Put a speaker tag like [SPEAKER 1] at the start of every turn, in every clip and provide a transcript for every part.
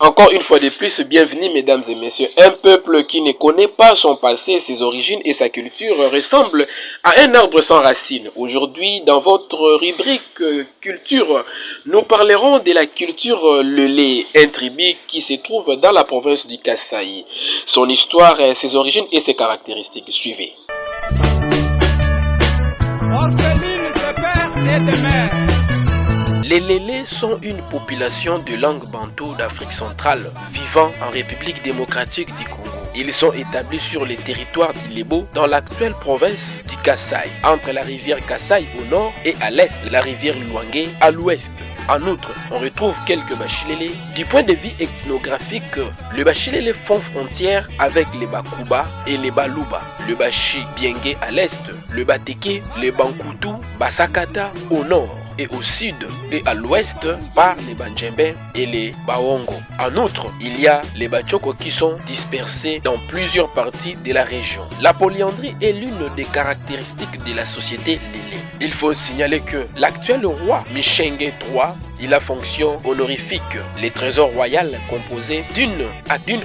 [SPEAKER 1] Encore une fois de plus, bienvenue mesdames et messieurs. Un peuple qui ne connaît pas son passé, ses origines et sa culture ressemble à un arbre sans racines. Aujourd'hui, dans votre rubrique culture, nous parlerons de la culture Lelé, un tribu qui se trouve dans la province du Kasaï. Son histoire, ses origines et ses caractéristiques. Suivez.
[SPEAKER 2] Orpheline de père et de mère.
[SPEAKER 1] Les Lélés sont une population de langue bantou d'Afrique centrale vivant en République démocratique du Congo. Ils sont établis sur les territoires d'Ilebo dans l'actuelle province du Kasaï, entre la rivière Kasaï au nord et à l'est, la rivière Luangé à l'ouest. En outre, on retrouve quelques Bachilélés. Du point de vue ethnographique, les Bachilélés font frontière avec les Bakuba et les Baluba, le Bachi Biengue à l'est, le Bateke, les Bankutu, Basakata au nord, et au sud et à l'ouest par les Banjembe et les Baongo. En outre, il y a les Bachoko qui sont dispersés dans plusieurs parties de la région. La polyandrie est l'une des caractéristiques de la société Lélé. Il faut signaler que l'actuel roi Michenge III, il a fonction honorifique. Le trésor royal composé d'une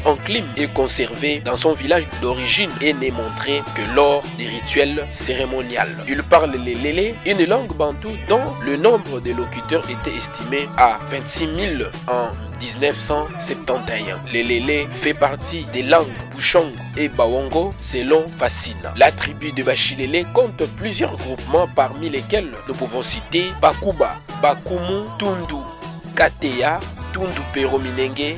[SPEAKER 1] enclume est conservé dans son village d'origine et n'est montré que lors des rituels cérémoniaux. Il parle le Lélé, une langue bantoue dont le nombre de locuteurs était estimé à 26 000 en 1971. Le Lélé fait partie des langues Bouchong et Baongo selon Facine. La tribu de Bachilélé compte plusieurs groupements parmi lesquels nous pouvons citer Bakuba, Bakumu, Tundu, Kateya, Tundu Perominenge,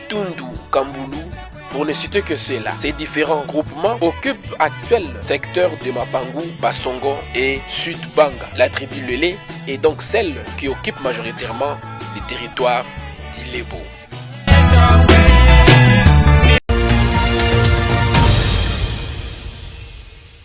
[SPEAKER 1] Tundu Kambulu, pour ne citer que cela. Ces différents groupements occupent actuels secteurs de Mapangu, Basongo et Sud-Banga. La tribu Lélé est donc celle qui occupe majoritairement les territoires d'Ilebo.